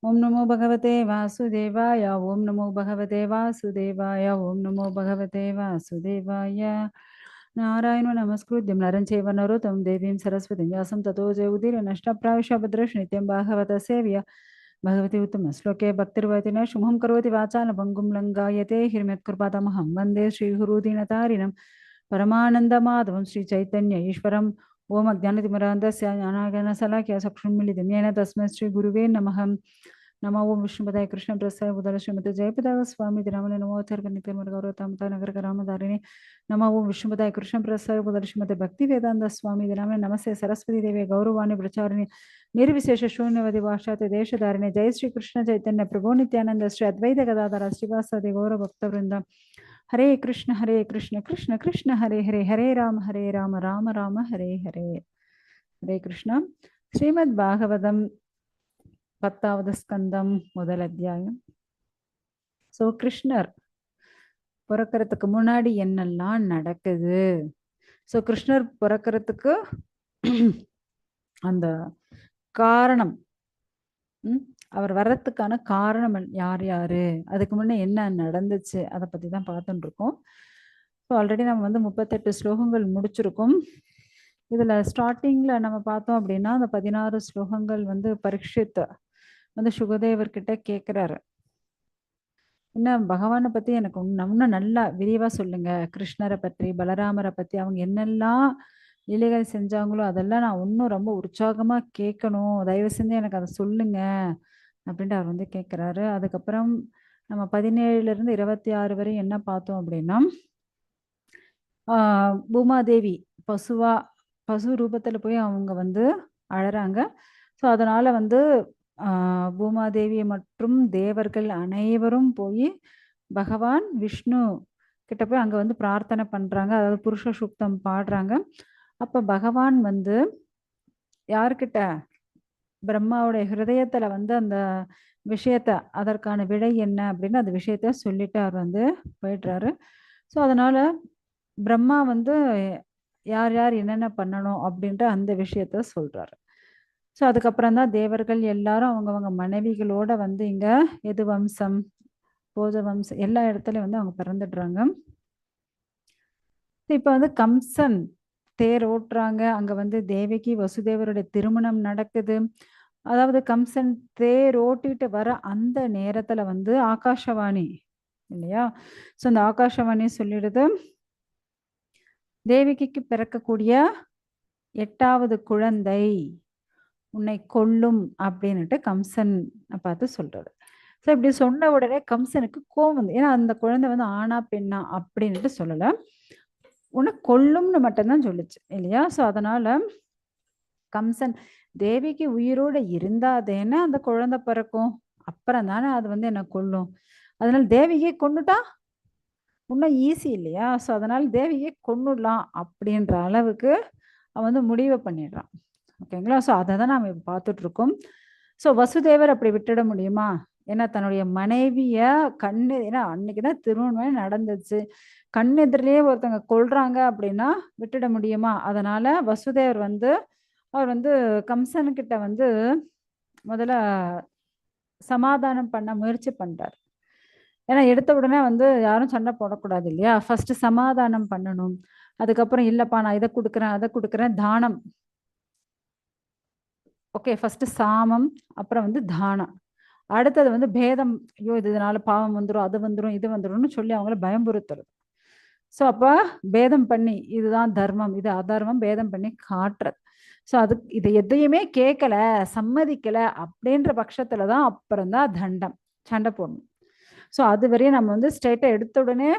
ओम नमो भगवते वासुदेवाय। ओम नमो भगवते वासुदेवाय। ओम नमो भगवते वासुदेवाय। नारायण नमस्कृत्यं नरं चैव नरोत्तमं देवीं सरस्वतीं व्यासं ततो जयउदीर्य नष्टप्रायश्च भद्रश्च नित्यं भागवत सेव्य भगवती उत्तमश्लोके भक्तिर्वतिना शुभं करोति वाचालभङ्गुं लङ्घयते हिरण्यकृपातमहं वन्दे श्रीगुरुदीनतारिणं परमानन्दमाधवं श्रीचैतन्य ईश्वरम्। ओम अज्ञानतिमिरान्धस्य ज्ञानाज्ञानशलाकया चक्षुन्मीलितं येन तस्मै श्रीगुरुवे नमः। नमो ओम विष्णुपदाय कृष्ण प्रसाय बुधल श्रीमती जयपदाय स्वामी रामले नमो गौरवता नगर रामधारिणी। नमो ओम विष्णुपदाय कृष्ण प्रसाय बुधल श्रीमती भक्ति वेदांत स्वामी रामले नमस्ते सरस्वती देवी गौरवाणी प्रचारिणी निर्विशेष शून्यवधि भाषाते देशधारिणे। जय श्री कृष्ण चैतन्य प्रभु नित्यानंद श्री अद्वैत गदाधर श्रीवासदि गौर भक्तवृंद। हरे कृष्ण कृष्ण कृष्ण हरे हरे हरे राम राम राम हरे हरे। हरे कृष्ण। श्रीमद् भागवतम 10வது ஸ்கந்தம் முதல் அத்தியாயம். ஸோ கிருஷ்ணர் பிறக்கிறதுக்கு முன்னாடி என்னெல்லாம் நடக்குது, ஸோ கிருஷ்ணர் பிறக்கிறதுக்கு அந்த காரணம், அவர் வர்றதுக்கான காரணம் யார் யாரு, அதுக்கு முன்னே என்ன நடந்துச்சு, அதை பற்றி தான் பார்த்துட்டு இருக்கோம். ஸோ ஆல்ரெடி நம்ம வந்து 38 ஸ்லோகங்கள் முடிச்சிருக்கோம். இதில் ஸ்டார்டிங்கில் நம்ம பார்த்தோம் அப்படின்னா அந்த 16 ஸ்லோகங்கள் வந்து பரீட்சித் வந்து சுகதேவர்கிட்ட கேட்குறாரு, என்ன பகவானை பற்றி எனக்கு இன்னும் நல்லா விரிவாக சொல்லுங்க, கிருஷ்ணரை பற்றி பலராமரை பற்றி அவங்க என்னெல்லாம் லீலைகள் செஞ்சாங்களோ அதெல்லாம் நான் இன்னும் ரொம்ப உற்சாகமாக கேட்கணும், தயவு செஞ்சு எனக்கு அதை சொல்லுங்க அப்படின்ட்டு அவர் வந்து கேட்குறாரு. அதுக்கப்புறம் நம்ம 17லேருந்து 26 வரை என்ன பார்த்தோம் அப்படின்னா, பூமாதேவி பசு ரூபத்தில் போய் அவங்க வந்து அழறாங்க. ஸோ அதனால் வந்து பூமாதேவி மற்றும் தேவர்கள் அனைவரும் போய் பகவான் விஷ்ணு கிட்ட போய் அங்கே வந்து பிரார்த்தனை பண்ணுறாங்க, அதாவது புருஷ சூக்தம் பாடுறாங்க. அப்போ பகவான் வந்து யார்கிட்ட, பிரம்மாவுடைய ஹிருதயத்தில் வந்து அந்த விஷயத்த, அதற்கான விடை என்ன அப்படின்னு அந்த விஷயத்த சொல்லிட்டு அவர் வந்து போயிடுறாரு. ஸோ அதனால் பிரம்மா வந்து யார் யார் என்னென்ன பண்ணணும் அப்படின்ற அந்த விஷயத்த சொல்கிறாரு. ஸோ அதுக்கப்புறம் தான் தேவர்கள் எல்லாரும் அவங்கவங்க மனைவிகளோட வந்து இங்கே எது வம்சம் போஜ வம்சம் எல்லா இடத்துலையும் வந்து அவங்க பிறந்துடுறாங்க. இப்போ வந்து கம்சன் தேர் ஓட்டுறாங்க, அங்கே வந்து தேவகி வசுதேவருடைய திருமணம் நடக்குது. அதாவது கம்சன் தேர் ஓட்டிட்டு வர அந்த நேரத்தில் வந்து ஆகாஷவாணி இல்லையா, ஸோ அந்த ஆகாஷவாணி சொல்லிடுது, தேவகிக்கு பிறக்கக்கூடிய 8வது குழந்தை உன்னை கொல்லும் அப்படின்னுட்டு கம்சன் பார்த்து சொல்றாரு. ஸோ இப்படி சொன்ன உடனே கம்சனுக்கு கோவம் வந்து, ஏன்னா அந்த குழந்தை வந்து ஆனா பெண்ணா அப்படின்னுட்டு சொல்லலை, உன்னை கொல்லும்னு மட்டும்தான் சொல்லுச்சு இல்லையா. ஸோ அதனால கம்சன் தேவிக்கு உயிரோடு இருந்தாதேன்னு அந்த குழந்தை பிறக்கும், அப்புறம் தானே அது வந்து என்ன கொல்லும், அதனால தேவியை கொண்டுட்டா இன்னும் ஈஸி இல்லையா. ஸோ அதனால தேவியை கொன்னுடலாம் அப்படின்ற அளவுக்கு அவன் வந்து முடிவை பண்ணிடுறான். ஓகேங்களா. ஸோ அதை தான் நாம் இப்போ பார்த்துட்ருக்கோம். ஸோ வசுதேவர் அப்படி விட்டுட முடியுமா, ஏன்னா தன்னுடைய மனைவியை ஏன்னா அன்னைக்கு தான் திருமணமே நடந்துச்சு, கண்ணெதிரிலேயே ஒருத்தவங்க கொல்றாங்க அப்படின்னா விட்டுட முடியுமா. அதனால வசுதேவர் வந்து அவர் வந்து கம்சனுக்கிட்ட வந்து முதல்ல சமாதானம் பண்ண முயற்சி பண்றார். ஏன்னா எடுத்த உடனே வந்து யாரும் சண்டை போடக்கூடாது இல்லையா, ஃபர்ஸ்ட் சமாதானம் பண்ணணும். அதுக்கப்புறம் இல்லைப்பா நான் இதை கொடுக்குறேன் அதை கொடுக்குறேன், தானம். ஓகே, ஃபர்ஸ்ட் சாமம், அப்புறம் வந்து தானம், அடுத்தது வந்து பேதம், ஐயோ இதனால பாவம் வந்துடும் அது வந்துடும் இது வந்துடும்னு சொல்லி அவங்கள பயம்புறுத்துறது. ஸோ அப்போ பேதம் பண்ணி இதுதான் தர்மம் இது அதர்மம் பேதம் பண்ணி காட்டுறது. ஸோ இது எதையுமே கேட்கல சம்மதிக்கல அப்படின்ற பட்சத்துல தான் அப்புறம்தான் தண்டம், சண்டை போடணும். ஸோ அது வரையும் நம்ம வந்து ஸ்ட்ரெயிட்டாக எடுத்த உடனே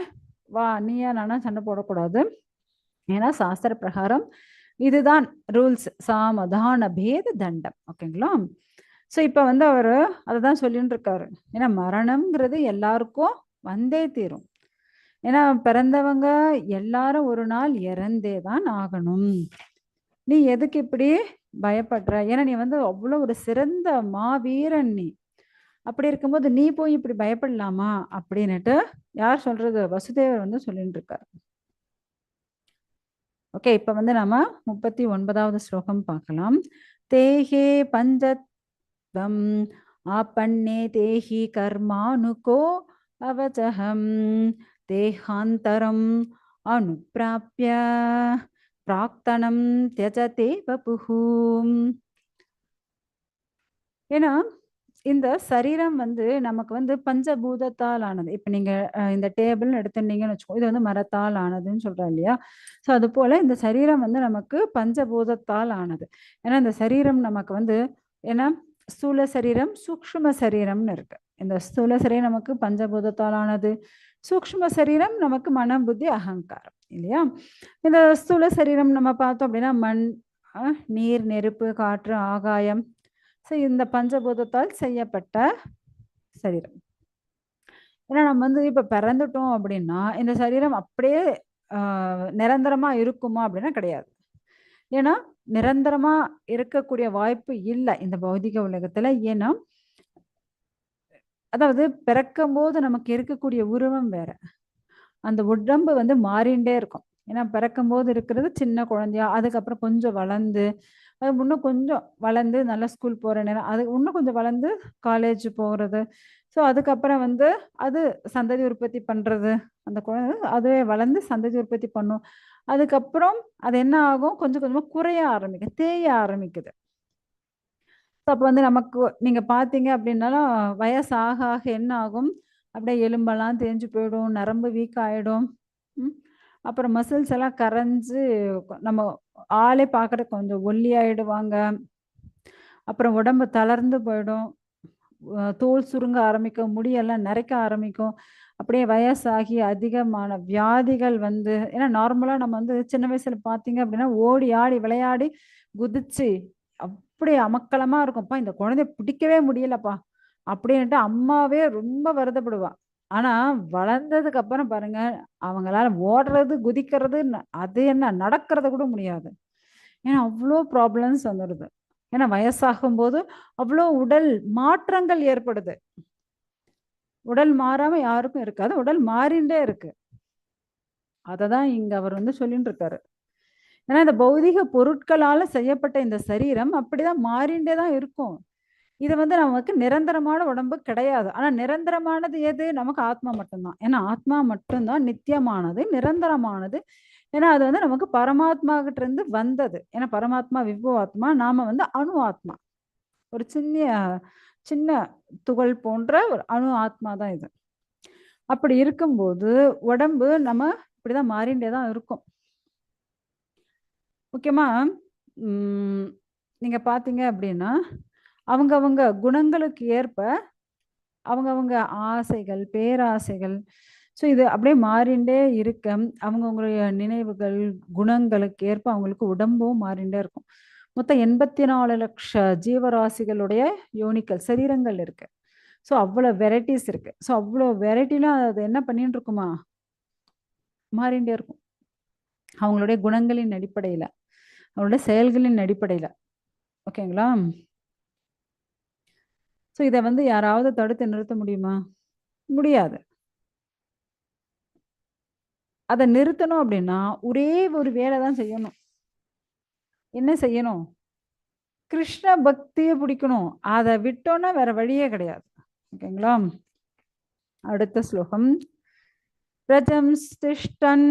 வா நீயா நானா சண்டை போடக்கூடாது, ஏன்னா சாஸ்திர பிரகாரம் இதுதான் ரூல்ஸ், சாமதான பேத தண்டம். ஓகேங்களா. ஸோ இப்போ வந்து அவர் அதை தான் சொல்லிட்டு இருக்காரு, ஏன்னா மரணம்ங்கிறது எல்லாருக்கும் வந்தே தீரும், ஏன்னா பிறந்தவங்க எல்லாரும் ஒரு நாள் இறந்தே தான் ஆகணும், நீ எதுக்கு இப்படி பயப்படுற, ஏன்னா நீ வந்து அவ்வளோ ஒரு சிறந்த மாவீரன், நீ அப்படி இருக்கும்போது நீ போய் இப்படி பயப்படலாமா அப்படின்னுட்டு யார் சொல்றது, வசுதேவர் வந்து சொல்லிட்டு இருக்காரு. ஓகே, இப்போ வந்து நம்ம 39வது ஸ்லோகம் பார்க்கலாம். தேஹே பஞ்சத்வம் आपन्ने देहि कर्मानुको अवचहम् देहान्तरम् अनुप्राप्य प्राक्तनं त्यजते वपुः. ஏன்னா இந்த சரீரம் வந்து நமக்கு வந்து பஞ்சபூதத்தால் ஆனது. இப்ப நீங்க இந்த டேபிள்னு எடுத்துட்டீங்கன்னு வச்சுக்கோ, இது வந்து மரத்தால் ஆனதுன்னு சொல்றோம் இல்லையா? ஸோ அது போல இந்த சரீரம் வந்து நமக்கு பஞ்சபூதத்தால் ஆனது. ஏன்னா இந்த சரீரம் நமக்கு வந்து ஏன்னா ஸ்தூல சரீரம் சூக்ஷ்ம சரீரம்னு இருக்கு. இந்த ஸ்தூல சரீரம் நமக்கு பஞ்சபூதத்தால் ஆனது, சூக்ஷ்ம சரீரம் நமக்கு மனம் புத்தி அகங்காரம் இல்லையா? இந்த ஸ்தூல சரீரம் நம்ம பார்த்தோம் அப்படின்னா மண், நீர், நெருப்பு, காற்று, ஆகாயம், ஸோ இந்த பஞ்சபூதத்தால் செய்யப்பட்ட சரீரம். ஏன்னா நம்ம வந்து இப்ப பிறந்துட்டோம் அப்படின்னா இந்த சரீரம் அப்படியே நிரந்தரமா இருக்குமா அப்படின்னா கிடையாது. ஏன்னா நிரந்தரமா இருக்கக்கூடிய வாய்ப்பு இல்லை இந்த பௌதிக உலகத்துல. ஏன்னா அதாவது பிறக்கும் போது நமக்கு இருக்கக்கூடிய உருவம் வேற, அந்த உடம்பு வந்து மாறிண்டே இருக்கும். ஏன்னா பிறக்கும் போது இருக்கிறது சின்ன குழந்தையா, அதுக்கப்புறம் கொஞ்சம் வளர்ந்து, அது இன்னும் கொஞ்சம் வளர்ந்து நல்லா ஸ்கூல் போற நேரம், அது இன்னும் கொஞ்சம் வளர்ந்து காலேஜ் போகிறது. ஸோ அதுக்கப்புறம் வந்து அது சந்ததி உற்பத்தி பண்றது, அந்த குழந்தை அதுவே வளர்ந்து சந்ததி உற்பத்தி பண்ணும். அதுக்கப்புறம் அது என்ன ஆகும், கொஞ்சம் கொஞ்சமா குறைய ஆரம்பிக்கும், தேய ஆரம்பிக்குது. அப்போ வந்து நமக்கு நீங்க பார்த்தீங்க அப்படின்னாலும் வயசு ஆக ஆக என்ன ஆகும், அப்படியே எலும்பெல்லாம் தேஞ்சு போயிடும், நரம்பு வீக் ஆயிடும். அப்புறம் மசில்ஸ் எல்லாம் கரைஞ்சு நம்ம ஆளே பார்க்கறதுக்கு கொஞ்சம் ஒல்லியாயிடுவாங்க. அப்புறம் உடம்பு தளர்ந்து போயிடும், தோல் சுருங்க ஆரம்பிக்கும், முடியெல்லாம் நரைக்க ஆரம்பிக்கும். அப்படியே வயசாகி அதிகமான வியாதிகள் வந்து, ஏன்னா நார்மலா நம்ம வந்து சின்ன வயசுல பார்த்தீங்க அப்படின்னா ஓடி ஆடி விளையாடி குதிச்சு அப்படியே அமக்கலமா இருக்கும்ப்பா, இந்த குழந்தைய பிடிக்கவே முடியலப்பா அப்படின்ட்டு அம்மாவே ரொம்ப வருத்தப்படுவா. ஆனா வளர்ந்ததுக்கு அப்புறம் பாருங்க, அவங்களால ஓடுறது குதிக்கிறது அது என்ன நடக்கிறது கூட முடியாது. ஏன்னா அவ்வளோ ப்ராப்ளம்ஸ் வந்துடுது. ஏன்னா வயசாகும் போது அவ்வளோ உடல் மாற்றங்கள் ஏற்படுது. உடல் மாறாம யாருக்கும் இருக்காது, உடல் மாறிண்டே இருக்கு. அததான் இங்க அவர் வந்து சொல்லிட்டு இருக்காரு. ஏன்னா இந்த பௌதிக பொருட்களால செய்யப்பட்ட இந்த சரீரம் அப்படிதான் மாறிண்டே தான் இருக்கும். இது வந்து நமக்கு நிரந்தரமான உடம்பு கிடையாது. ஆனா நிரந்தரமானது எது, நமக்கு ஆத்மா மட்டும்தான். ஏன்னா ஆத்மா மட்டும்தான் நித்தியமானது, நிரந்தரமானது. ஏன்னா அது வந்து நமக்கு பரமாத்மா கிட்ட இருந்து வந்தது. ஏன்னா பரமாத்மா விபு ஆத்மா, நாம வந்து அணு ஆத்மா, ஒரு சின்ன சின்ன துகள் போன்ற ஒரு அணு ஆத்மா தான் இது. அப்படி இருக்கும்போது உடம்பு நம்ம இப்படிதான் மாறிண்டே தான் இருக்கும். முக்கியமா நீங்க பார்த்தீங்க அப்படின்னா அவங்கவங்க குணங்களுக்கு ஏற்ப அவங்கவங்க ஆசைகள், பேராசைகள், ஸோ இது அப்படியே மாறிண்டே இருக்க அவங்கவுங்களுடைய நினைவுகள், குணங்களுக்கு ஏற்ப அவங்களுக்கு உடம்பும் மாறிண்டே இருக்கும். மொத்தம் 84 லட்ச ஜீவராசிகளுடைய யோனிக்கள், சரீரங்கள் இருக்கு. ஸோ அவ்வளோ வெரைட்டிஸ் இருக்கு. ஸோ அவ்வளோ வெரைட்டிலும் அது என்ன பண்ணிட்டு இருக்குமா, மாறிண்டே இருக்கும். அவங்களுடைய குணங்களின் அடிப்படையில, அவங்களுடைய செயல்களின் அடிப்படையில. ஓகேங்களா? ஸோ இதை வந்து யாராவது தடுத்து நிறுத்த முடியுமா? முடியாது. அதை நிறுத்தணும் அப்படின்னா ஒரே ஒரு வேலை தான் செய்யணும். என்ன செய்யணும்? கிருஷ்ண பக்தியை பிடிக்கணும். அதை விட்டோன்னா வேற வழியே கிடையாது. ஓகேங்களா? அடுத்த ஸ்லோகம். ரஜம் ஸ்திஷ்டன்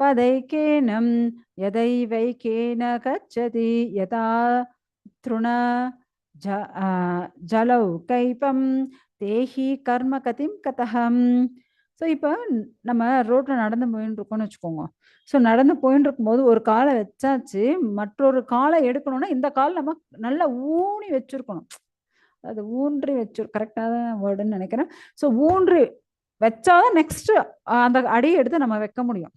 பதைக்கேனம் யதைவைக்கேன கச்சதி யதா த்ருண ஜலௌ கைபம் தேஹி கர்ம கதிம் கதகம். ஸோ இப்போ நம்ம ரோட்டில் நடந்து போயின்னு இருக்கோம்னு வச்சுக்கோங்க. ஸோ நடந்து போயின்னு இருக்கும்போது ஒரு காலை வச்சாச்சு, மற்றொரு காலை எடுக்கணும்னா இந்த கால் நம்ம நல்லா ஊனி வச்சிருக்கணும். அது ஊன்றி கரெக்டாக தான் வேர்டுன்னு நினைக்கிறேன். ஸோ ஊன்றி வச்சாதான் நெக்ஸ்ட் அந்த அடியை எடுத்து நம்ம வைக்க முடியும்.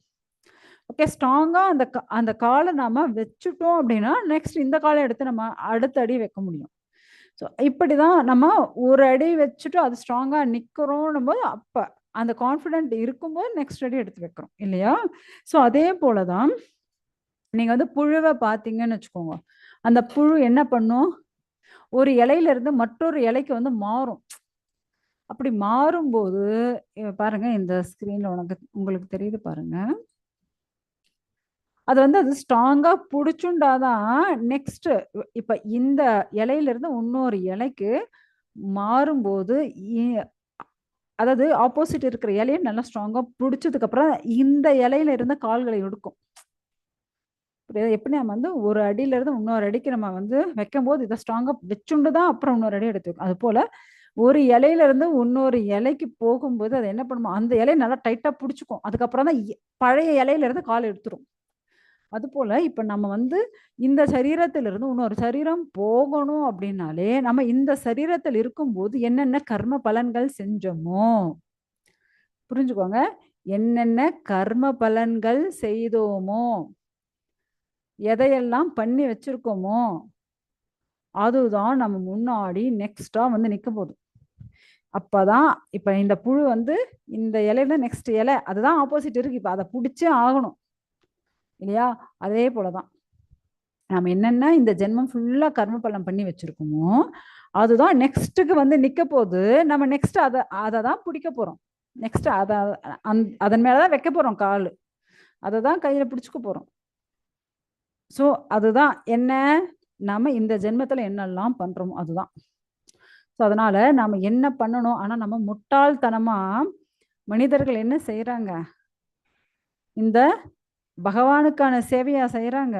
ஓகே, ஸ்ட்ராங்கா அந்த காலை நாம வச்சுட்டோம் அப்படின்னா நெக்ஸ்ட் இந்த காலை எடுத்து நம்ம அடுத்த அடி வைக்க முடியும். ஸோ இப்படிதான் நம்ம ஒரு அடி வச்சுட்டு அது ஸ்ட்ராங்கா நிக்கிறோம் போது அப்ப அந்த கான்ஃபிடென்ட் இருக்கும்போது நெக்ஸ்ட் அடி எடுத்து வைக்கிறோம் இல்லையா? ஸோ அதே போலதான் நீங்க வந்து புழுவை பார்த்தீங்கன்னு வச்சுக்கோங்க. அந்த புழு என்ன பண்ணும், ஒரு இலையில இருந்து மற்றொரு இலைக்கு வந்து மாறும். அப்படி மாறும்போது பாருங்க, இந்த ஸ்கிரீன்ல உங்களுக்கு தெரியுது பாருங்க. அது வந்து அது ஸ்ட்ராங்கா புடிச்சுண்டாதான் நெக்ஸ்ட் இப்ப இந்த இலையில இருந்து இன்னொரு இலைக்கு மாறும்போது அதாவது ஆப்போசிட் இருக்கிற இலையை நல்லா ஸ்ட்ராங்கா பிடிச்சதுக்கு அப்புறம் இந்த இலையில இருந்த கால்களை எடுக்கும். எப்படி நம்ம வந்து ஒரு அடியில இருந்து இன்னொரு அடிக்கு நம்ம வந்து வைக்கும் போது இதை ஸ்ட்ராங்கா வச்சுண்டு தான் அப்புறம் இன்னொரு அடி எடுத்து வைக்கும். அது போல ஒரு இலையில இருந்து இன்னொரு இலைக்கு போகும்போது அது என்ன பண்ணுமோ அந்த இலையை நல்லா டைட்டா பிடிச்சிக்கும். அதுக்கப்புறம் தான் பழைய இலையில இருந்து கால் எடுத்துரும். அது போல இப்ப நம்ம வந்து இந்த சரீரத்திலிருந்து இன்னொரு சரீரம் போகணும் அப்படின்னாலே நம்ம இந்த சரீரத்தில் இருக்கும்போது என்னென்ன கர்ம பலன்கள் செஞ்சோமோ புரிஞ்சுக்கோங்க. என்னென்ன கர்ம பலன்கள் செய்தோமோ எதையெல்லாம் பண்ணி வச்சிருக்கோமோ அதுதான் நம்ம முன்னாடி நெக்ஸ்டா வந்து நிக்க போகுது. அப்பதான் இப்ப இந்த புழு வந்து இந்த இலையில நெக்ஸ்ட் இலை அதுதான் ஆப்போசிட் இருக்கு. இப்ப அதை பிடிச்சே ஆகணும் இல்லையா? அதே போலதான் நம்ம என்னென்ன இந்த ஜென்மம் ஃபுல்லா கர்ம பலன் பண்ணி வச்சிருக்கோமோ அதுதான் நெக்ஸ்ட்டுக்கு வந்து நிக்க போது. நம்ம நெக்ஸ்ட் அதை தான் பிடிக்க போறோம். நெக்ஸ்ட் அதன் மேலதான் வைக்க போறோம் கால். அதை தான் கையில பிடிச்சுக்க போறோம். ஸோ அதுதான் என்ன நாம இந்த ஜென்மத்துல என்னெல்லாம் பண்றோமோ அதுதான். ஸோ அதனால நாம என்ன பண்ணணும்? ஆனா நம்ம முட்டாள்தனமா மனிதர்கள் என்ன செய்யறாங்க? இந்த பகவானுக்கான சேவையா செய்யறாங்க.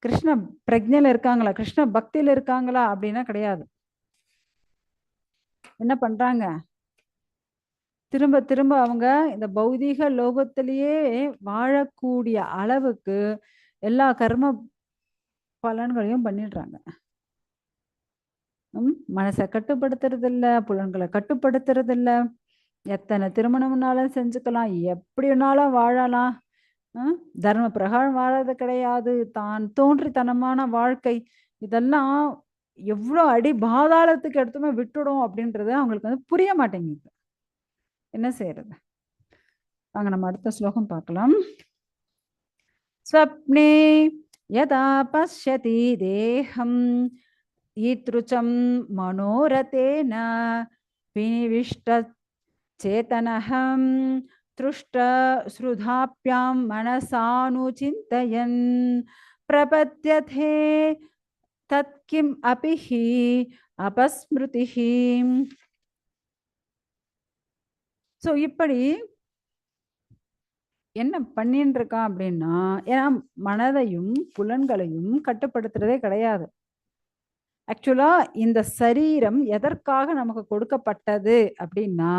கிருஷ்ண பிரஜையில இருக்காங்களா, கிருஷ்ண பக்தியில இருக்காங்களா அப்படின்னா கிடையாது. என்ன பண்றாங்க? திரும்ப திரும்ப அவங்க இந்த பௌதீக லோகத்திலேயே வாழக்கூடிய அளவுக்கு எல்லா கர்ம பலன்களையும் பண்ணிடுறாங்க. மனசை கட்டுப்படுத்துறது இல்ல, புலன்களை கட்டுப்படுத்துறது இல்ல. எத்தனை திருமணம்னாலும் செஞ்சுக்கலாம், எப்படி வேணாலும் வாழலாம். தர்ம பிரகாரம் வாழறது கிடையாது. தான் தோன்றித்தனமான வாழ்க்கை. இதெல்லாம் எவ்வளோ அடி பாதாளத்துக்கு எடுத்துமே விட்டுடும் அப்படின்றது அவங்களுக்கு வந்து புரிய மாட்டேங்குது. என்ன செய்யறது? வாங்க நம்ம அடுத்த ஸ்லோகம் பார்க்கலாம். ஸ்வப்னே யதா பஷ்யதி தேகம் ஈத்ருச்சம் மனோரதேன வினிவிஷ்ட சேதனஹம் திருஷ்ட ஸ்ருதாப்யாம் மனசானுசிந்தயன் பிரபத்யதே தத்கிம் அபிஹி அபஸ்மிருதிஹி. ஸோ இப்படி என்ன பண்ணின்னு இருக்கான் அப்படின்னா, ஏன்னா மனதையும் புலன்களையும் கட்டுப்படுத்துறதே கிடையாது. ஆக்சுவலா இந்த சரீரம் எதற்காக நமக்கு கொடுக்கப்பட்டது அப்படின்னா,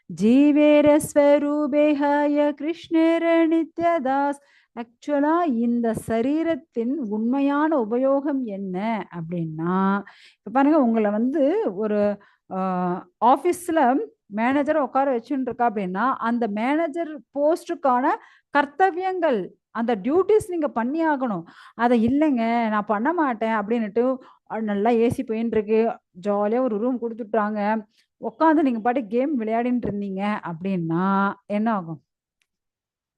ஜீவேர ஸ்வரூபேஹாய கிருஷ்ணேர நித்யதாஸ். ஆக்சுவலா இந்த சரீரத்தின் உண்மையான உபயோகம் என்ன அப்படின்னா, இப்ப பாருங்க உங்களை வந்து ஒரு ஆஃபீஸ்ல மேனேஜரை உட்கார வச்சுட்டு இருக்கா அப்படின்னா அந்த மேனேஜர் போஸ்டுக்கான கர்த்தவியங்கள் அந்த டியூட்டிஸ் நீங்க பண்ணி ஆகணும். அதை இல்லைங்க நான் பண்ண மாட்டேன் அப்படின்னுட்டு நல்லா ஏசி போயின்னு இருக்கு, ஜாலியா ஒரு ரூம் கொடுத்துட்டாங்க, உட்காந்து நீங்க பாட்டு கேம் விளையாடிட்டு இருந்தீங்க அப்படின்னா என்ன ஆகும்?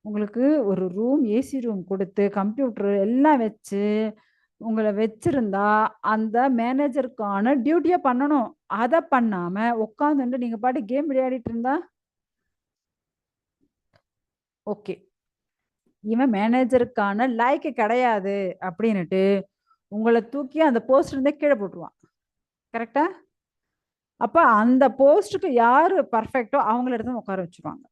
உங்களுக்கு ஒரு ரூம் ஏசி ரூம் கொடுத்து கம்ப்யூட்டர் எல்லாம் வச்சு உங்களை வச்சிருந்தா அந்த மேனேஜருக்கான டியூட்டியை பண்ணணும். அதை பண்ணாம உட்காந்துட்டு நீங்க பாட்டு கேம் விளையாடிட்டு இருந்தா ஓகே, இவன் மேனேஜருக்கான லாய்க்கு கிடையாது அப்படின்னுட்டு உங்களை தூக்கி அந்த போஸ்ட் இருந்தே கீழே போட்டுருவான். கரெக்டா? அப்ப அந்த போஸ்டுக்கு யாரு பர்ஃபெக்டோ அவங்கள எடுத்து உட்கார வச்சுருவாங்க.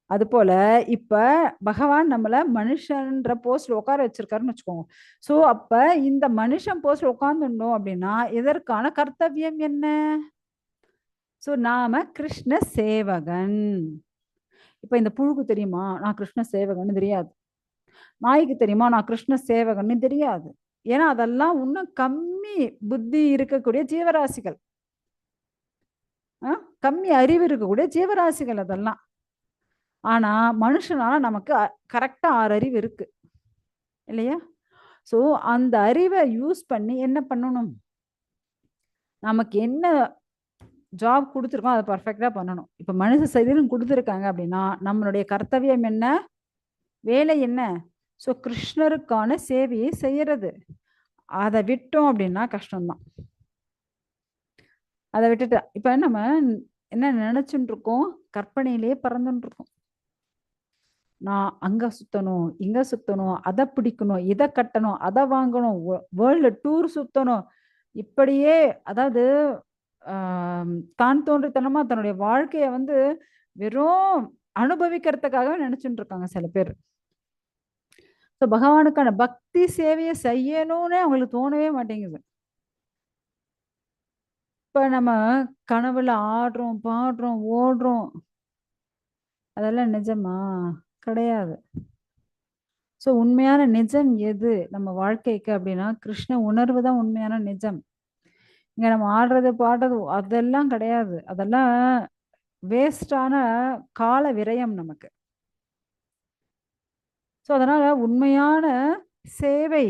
அது போல இப்ப பகவான் நம்மள மனுஷன்ற போஸ்ட்ல உட்கார வச்சிருக்காருன்னு வச்சுக்கோங்க. சோ அப்ப இந்த மனுஷன் போஸ்ட்ல உட்கார்ந்துடணும் அப்படின்னா இதற்கான கர்த்தவியம் என்ன? சோ நாம கிருஷ்ண சேவகன். இப்ப இந்த புழுக்கு தெரியுமா நான் கிருஷ்ண சேவகன்னு தெரியாது, நாய்க்கு தெரியுமா நான் கிருஷ்ண சேவகன்னு தெரியாது. ஏன்னா அதெல்லாம் இன்னும் கம்மி புத்தி இருக்கக்கூடிய ஜீவராசிகள், கம்மி அறிவு இருக்கக்கூடிய ஜீவராசிகள் அதெல்லாம். ஆனா மனுஷனால நமக்கு கரெக்டா 6 அறிவு இருக்கு இல்லையா? சோ அந்த அறிவை யூஸ் பண்ணி என்ன பண்ணணும்? நமக்கு என்ன ஜாப் கொடுத்துருக்கோம் அதை பர்ஃபெக்டா பண்ணணும். இப்ப மனுஷ சரீரம் கொடுத்துருக்காங்க அப்படின்னா நம்மளுடைய கர்த்தவியம் என்ன, வேலை என்ன? சோ கிருஷ்ணருக்கான சேவையை செய்யறது. அதை விட்டோம் அப்படின்னா கஷ்டம்தான். அதை விட்டுட்டு இப்ப நம்ம என்ன நினைச்சுட்டு இருக்கோம்? கற்பனையிலேயே பறந்துட்டு இருக்கோம். நான் அங்க சுத்தணும், இங்க சுத்தணும், அதை பிடிக்கணும், இதை கட்டணும், அதை வாங்கணும், வேர்ல்டு டூர் சுத்தணும், இப்படியே. அதாவது தான் தோன்றித்தனமா தன்னுடைய வாழ்க்கைய வந்து வெறும் அனுபவிக்கிறதுக்காகவே நினைச்சுட்டு இருக்காங்க சில பேர். ஸோ பகவானுக்கான பக்தி சேவையை செய்யணும்னே அவங்களுக்கு தோணவே மாட்டேங்குது. இப்ப நம்ம கனவுல ஆடுறோம், பாடுறோம், ஓடுறோம். அதெல்லாம் நிஜமா? கிடையாது. ஸோ உண்மையான நிஜம் எது நம்ம வாழ்க்கைக்கு அப்படின்னா, கிருஷ்ண உணர்வு தான் உண்மையான நிஜம். இங்க நம்ம ஆடுறது, பாடுறது அதெல்லாம் கிடையாது. அதெல்லாம் வேஸ்டான கால விரயம் நமக்கு. ஸோ அதனால உண்மையான சேவை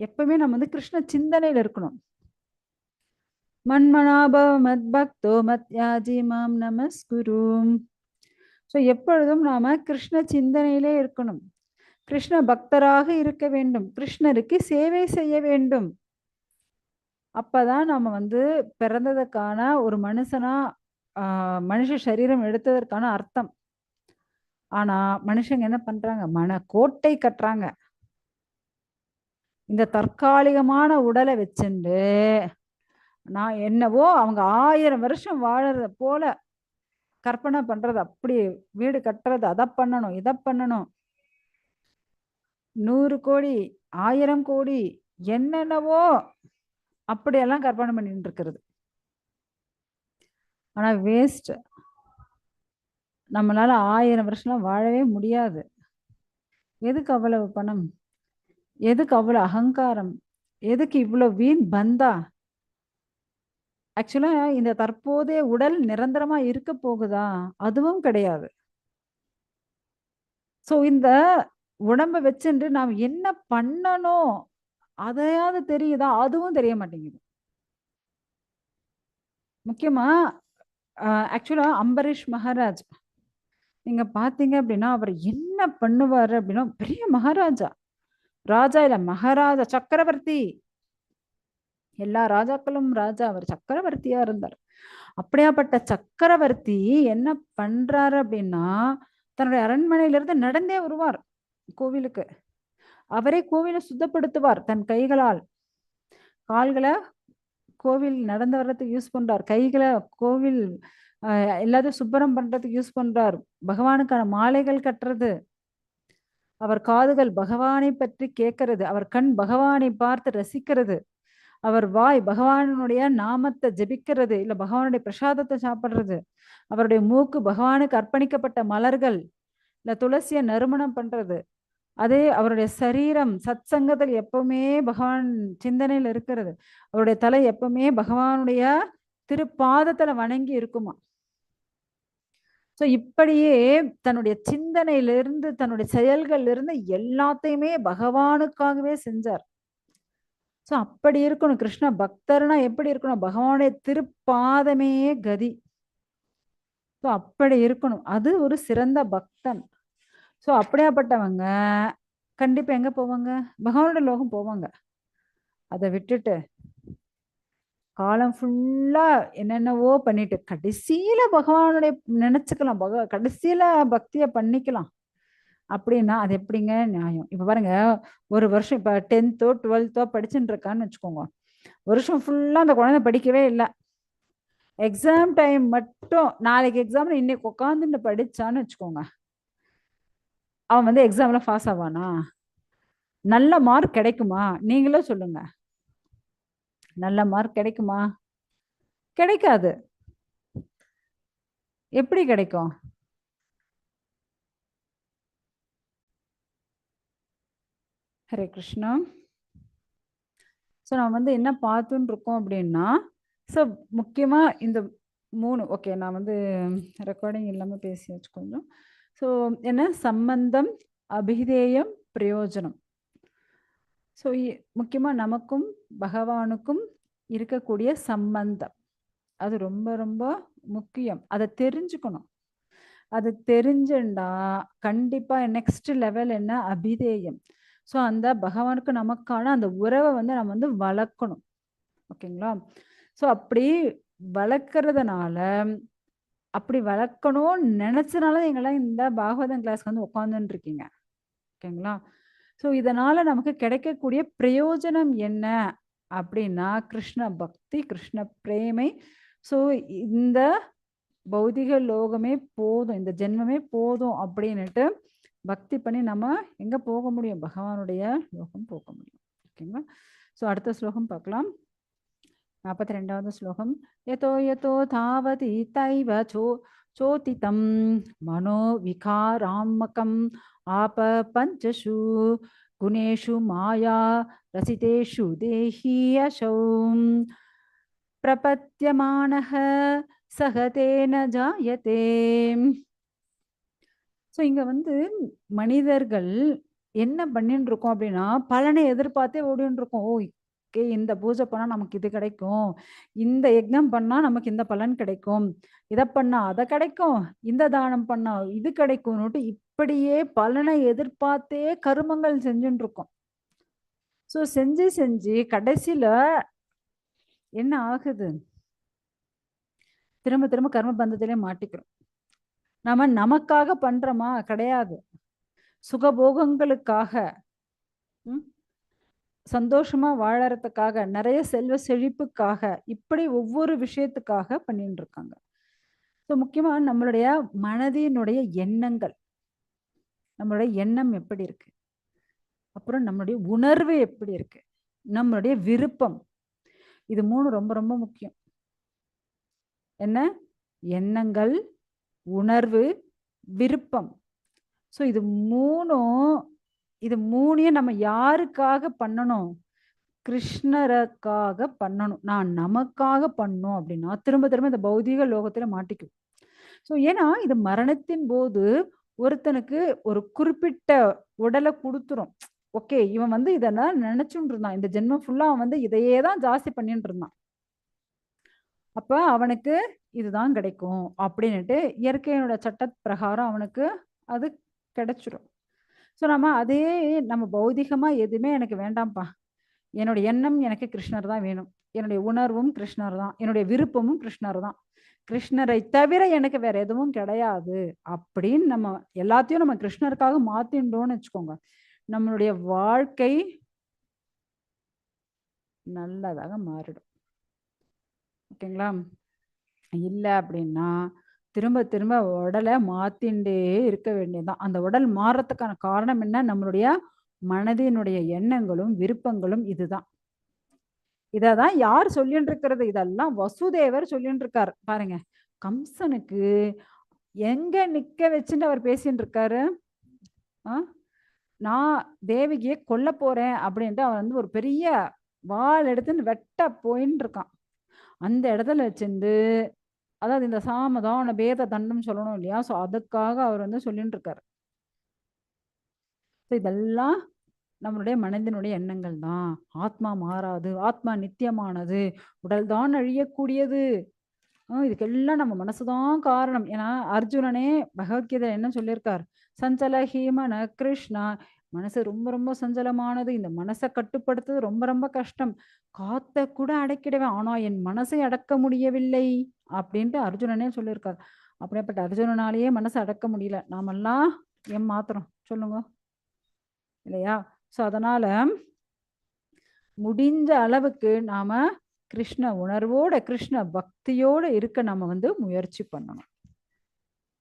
எப்பவுமே நம்ம வந்து கிருஷ்ண சிந்தனையில இருக்கணும். மன்மனாபவ மத்பக்தோ மத்யாஜி மாம் நமஸ்குரு. ஸோ எப்பொழுதும் நாம கிருஷ்ண சிந்தனையிலே இருக்கணும். கிருஷ்ண பக்தராக இருக்க வேண்டும். கிருஷ்ணருக்கு சேவை செய்ய வேண்டும். அப்பதான் நம்ம வந்து பிறந்ததுக்கான ஒரு மனுஷனா மனுஷ சரீரம் எடுத்ததற்கான அர்த்தம். ஆனா மனுஷங்க என்ன பண்றாங்க? மன கோட்டை கட்டுறாங்க. இந்த தற்காலிகமான உடலை வச்சுண்டு நான் என்னவோ அவங்க 1000 வருஷம் வாழறத போல கற்பனை பண்றது, அப்படி வீடு கட்டுறது, அதை பண்ணணும், இதை பண்ணணும், 100 கோடி 1000 கோடி என்னென்னவோ அப்படியெல்லாம் கற்பனை பண்ணிட்டு இருக்கிறது. ஆனா வேஸ்ட். நம்மளால 1000 வருஷம்லாம் வாழவே முடியாது. எதுக்கு அவ்வளவு பணம்? எதுக்கு அவ்வளவு அகங்காரம்? எதுக்கு இவ்வளவு வீண் பந்தா? ஆக்சுவலா இந்த தற்போதைய உடல் நிரந்தரமா இருக்க போகுதா? அதுவும் கிடையாது. சோ இந்த உடம்ப வச்சுட்டு நாம் என்ன பண்ணணும் அதையாவது தெரியுதா? அதுவும் தெரிய மாட்டேங்குது. முக்கியமா ஆக்சுவலா அம்பரீஷ் மகாராஜ் நீங்க பாத்தீங்க அப்படின்னா அவர் என்ன பண்ணுவாரு அப்படின்னா பெரிய மகாராஜா. ராஜா இல்ல, மகாராஜா, சக்கரவர்த்தி. எல்லா ராஜாக்களும் ராஜா, அவர் சக்கரவர்த்தியா இருந்தார். அப்படியாப்பட்ட சக்கரவர்த்தி என்ன பண்றாரு அப்படின்னா தன்னுடைய அரண்மனையிலிருந்து நடந்தே வருவார் கோவிலுக்கு. அவரே கோவிலை சுத்தப்படுத்துவார் தன் கைகளால். கால்களை கோவில் நடந்து வர்றதுக்கு யூஸ் பண்றார், கைகளை கோவில் எல்லாத்தையும் சுப்பரம் பண்றதுக்கு யூஸ் பண்றார், பகவானுக்கான மாலைகள் கட்டுறது, அவர் காதுகள் பகவானை பற்றி கேட்கறது, அவர் கண் பகவானை பார்த்து ரசிக்கிறது, அவர் வாய் பகவானுடைய நாமத்தை ஜெபிக்கிறது, இல்ல பகவானுடைய பிரசாதத்தை சாப்பிடுறது, அவருடைய மூக்கு பகவானுக்கு அர்ப்பணிக்கப்பட்ட மலர்கள் இல்ல துளசிய நறுமணம் பண்றது, அதே அவருடைய சரீரம் சத் சங்கத்தில் எப்பவுமே பகவான் சிந்தனையில் இருக்கிறது, அவருடைய தலை எப்பவுமே பகவானுடைய திருப்பாதத்துல வணங்கி இருக்குமா. ஸோ இப்படியே தன்னுடைய சிந்தனையிலிருந்து தன்னுடைய செயல்கள்ல இருந்து எல்லாத்தையுமே பகவானுக்காகவே செஞ்சார். ஸோ அப்படி இருக்கணும். கிருஷ்ண பக்தர்னா எப்படி இருக்கணும்? பகவானுடைய திருப்பாதமே கதி. ஸோ அப்படி இருக்கணும். அது ஒரு சிறந்த பக்தன். ஸோ அப்படியாப்பட்டவங்க கண்டிப்பா எங்க போவாங்க? பகவானுடைய லோகம் போவாங்க. அதை விட்டுட்டு காலம் ஃபுல்லா என்னென்னவோ பண்ணிட்டு கடைசியில பகவானுடைய நினைச்சுக்கலாம், கடைசியில பக்திய பண்ணிக்கலாம் அப்படின்னா அது எப்படிங்க நியாயம்? இப்ப பாருங்க, ஒரு வருஷம் இப்ப 10th 12th படிச்சுட்டு இருக்கான்னு வச்சுக்கோங்க. வருஷம் ஃபுல்லா அந்த குழந்தை படிக்கவே இல்லை. எக்ஸாம் டைம் மட்டும் நாளைக்கு எக்ஸாம்ல இன்னைக்கு உட்காந்துட்டு படிச்சான்னு வச்சுக்கோங்க, அவன் வந்து எக்ஸாம்ல பாஸ் ஆவானா? நல்ல மார்க் கிடைக்குமா? நீங்களே சொல்லுங்க. நல்ல மார்க் கிடைக்குமா? கிடைக்காது. எப்படி கிடைக்கும்? ஹரே கிருஷ்ணா. ஸோ நம்ம வந்து என்ன பார்த்துன்னு இருக்கோம் அப்படின்னா, ஸோ முக்கியமா இந்த 3 ஓகே. நான் வந்து ரெக்கார்டிங் இல்லாம பேசியாச்சு கொஞ்சம். ஸோ என்ன சம்பந்தம், அபிதேயம், பிரயோஜனம். ஸோ முக்கியமா நமக்கும் பகவானுக்கும் இருக்கக்கூடிய சம்பந்தம் அது ரொம்ப ரொம்ப முக்கியம். அதை தெரிஞ்சுக்கணும். அது தெரிஞ்சுண்டா கண்டிப்பா நெக்ஸ்ட் லெவல் என்ன? அபிதேயம். ஸோ அந்த பகவானுக்கு நமக்கான அந்த உறவை வந்து நம்ம வந்து வளர்க்கணும். ஓகேங்களா? ஸோ அப்படி வளர்க்கறதுனால அப்படி வளர்க்கணும்னு நினைச்சனால எங்கெல்லாம் இந்த பாகவதம் கிளாஸ்க்கு வந்து உட்காந்துட்டு இருக்கீங்க. ஓகேங்களா? ஸோ இதனால நமக்கு கிடைக்கக்கூடிய பிரயோஜனம் என்ன அப்படின்னா கிருஷ்ண பக்தி, கிருஷ்ண பிரேமை, ஸோ இந்த பௌதிக லோகமே போதும், இந்த ஜென்மமே போதும் அப்படின்னுட்டு பக்தி பண்ணி நம்ம எங்க போக முடியும்? பகவானுடைய லோகம் போக முடியும். ஓகேங்களா? ஸோ அடுத்த ஸ்லோகம் பார்க்கலாம். 42வது ஸ்லோகம். யதோ யதோ தாவதி தைவ சோதிதம் மனோ விகாராமகம் ஆப பஞ்சசு குணேஷு மாயா ரசிதேஷு தேஹி அசௌ பிரபத்யமானஹ சகதேன ஜாயதே. ஸோ இங்க வந்து மனிதர்கள் என்ன பண்ணிட்டு இருக்கோம் அப்படின்னா, பலனை எதிர்பார்த்தே ஓடிட்டு இருக்கோம். ஓ, ஓகே, இந்த பூஜை பண்ணா நமக்கு இது கிடைக்கும், இந்த யஜ்ஞம் பண்ணா நமக்கு இந்த பலன் கிடைக்கும், இதை பண்ணா அதை கிடைக்கும், இந்த தானம் பண்ணா இது கிடைக்கும்னுட்டு இப்படியே பலனை எதிர்பார்த்தே கருமங்கள் செஞ்சுட்டு இருக்கோம். ஸோ செஞ்சு செஞ்சு கடைசியில என்ன ஆகுது? திரும்ப திரும்ப கர்ம பந்தத்திலே மாட்டிக்கிறோம். நாம நமக்காக பண்றோமா? கிடையாது. சுகபோகங்களுக்காக, சந்தோஷமா வாழறதுக்காக, நிறைய செல்வ செழிப்புக்காக, இப்படி ஒவ்வொரு விஷயத்துக்காக பண்ணிட்டு இருக்காங்க. ஸோ முக்கியமா நம்மளுடைய மனதினுடைய எண்ணங்கள், நம்மளுடைய எண்ணம் எப்படி இருக்கு, அப்புறம் நம்மளுடைய உணர்வு எப்படி இருக்கு, நம்மளுடைய விருப்பம், இது 3 ரொம்ப ரொம்ப முக்கியம். என்ன? எண்ணங்கள், உணர்வு, விருப்பம். ஸோ இது 3யும் நம்ம யாருக்காக பண்ணணும்? கிருஷ்ணருக்காக பண்ணணும். நான் நமக்காக பண்ணோம் அப்படின்னா திரும்ப திரும்ப இந்த பௌதிக லோகத்துல மாட்டிக்கும். ஸோ ஏன்னா இது மரணத்தின் போது ஒருத்தனுக்கு ஒரு குறிப்பிட்ட உடலை கொடுத்துரும். ஓகே, இவன் வந்து இதெல்லாம் நினைச்சுட்டு இருந்தான், இந்த ஜென்மம் ஃபுல்லா அவன் வந்து இதையே தான் ஜாஸ்தி பண்ணிட்டு இருந்தான், அப்ப அவனுக்கு இதுதான் கிடைக்கும் அப்படின்னுட்டு இயற்கையோட சட்ட பிரகாரம் அவனுக்கு அது கிடைச்சிடும். ஸோ நம்ம பௌதிகமா எதுவுமே எனக்கு வேண்டாம்ப்பா, என்னோட எண்ணம் எனக்கு கிருஷ்ணர் தான் வேணும், என்னுடைய உணர்வும் கிருஷ்ணர் தான், என்னுடைய விருப்பமும் கிருஷ்ணர் தான், கிருஷ்ணரை தவிர எனக்கு வேற எதுவும் கிடையாது அப்படின்னு நம்ம எல்லாத்தையும் நம்ம கிருஷ்ணருக்காக மாத்தின்றோம்னு வச்சுக்கோங்க, நம்மளுடைய வாழ்க்கை நல்லதாக மாறிடும். ஓகேங்களா? இல்லை அப்படின்னா திரும்ப திரும்ப உடலை மாத்திண்டே இருக்க வேண்டியதுதான். அந்த உடல் மாறத்துக்கான காரணம் என்ன? நம்மளுடைய மனதினுடைய எண்ணங்களும் விருப்பங்களும். இதுதான். இததான் யார் சொல்லிட்டு இருக்கிறது? இதெல்லாம் வசுதேவர் சொல்லிட்டு இருக்காரு. பாருங்க, கம்சனுக்கு எங்க நிக்க வச்சுட்டு அவர் பேசிட்டு இருக்காரு. நான் தேவகியை கொல்ல போறேன் அப்படின்ட்டு அவன் வந்து ஒரு பெரிய வாள் எடுத்துன்னு வெட்ட போயின்னு இருக்கான். அந்த இடத்துல வச்சிருந்து, அதாவது இந்த சாமதான பேத தண்டம் சொல்லணும் இல்லையா, ஸோ அதுக்காக அவர் வந்து சொல்லிட்டு இருக்காரு. இதெல்லாம் நம்மளுடைய மனதினுடைய எண்ணங்கள் தான். ஆத்மா மாறாது, ஆத்மா நித்தியமானது, உடல் தான் அழியக்கூடியது, இதுக்கெல்லாம் நம்ம மனசுதான் காரணம். ஏன்னா அர்ஜுனனே பகவத்கீதை என்ன சொல்லியிருக்கார்? சஞ்சல ஹீமன கிருஷ்ணா, மனசு ரொம்ப ரொம்ப சஞ்சலமானது, இந்த மனசை கட்டுப்படுத்துறது ரொம்ப ரொம்ப கஷ்டம், காத்த கூட அடக்கிடுவேன், ஆனா என் மனசை அடக்க முடியவில்லை அப்படின்ட்டு அர்ஜுனனே சொல்லியிருக்கார். அப்படிப்பட்ட அர்ஜுனனாலேயே மனசை அடக்க முடியல, நாமெல்லாம் ஏன் மாத்திரம் சொல்லுங்க இல்லையா? ஸோ அதனால முடிஞ்ச அளவுக்கு நாம கிருஷ்ண உணர்வோட கிருஷ்ண பக்தியோட இருக்க நம்ம வந்து முயற்சி பண்ணணும்.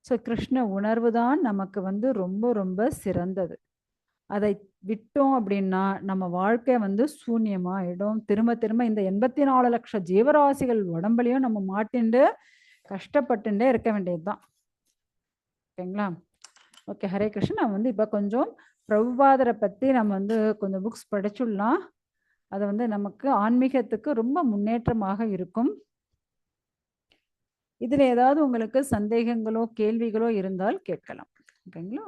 ஸோ கிருஷ்ண உணர்வு தான் நமக்கு வந்து ரொம்ப ரொம்ப சிறந்தது. அதை விட்டோம் அப்படின்னா நம்ம வாழ்க்கை வந்து சூன்யமாயிடும். திரும்ப திரும்ப இந்த 84 லட்சம் ஜீவராசிகள் உடம்புலையும் நம்ம மாட்டிண்டு கஷ்டப்பட்டுட்டே இருக்க வேண்டியதுதான். ஓகேங்களா? ஓகே, ஹரே கிருஷ்ணன். நான் வந்து இப்போ கொஞ்சம் பிரபுபாதரை பற்றி நம்ம வந்து கொஞ்சம் புக்ஸ் படிச்சுடலாம். அது வந்து நமக்கு ஆன்மீகத்துக்கு ரொம்ப முன்னேற்றமாக இருக்கும். இதில் ஏதாவது உங்களுக்கு சந்தேகங்களோ கேள்விகளோ இருந்தால் கேட்கலாம். ஓகேங்களா?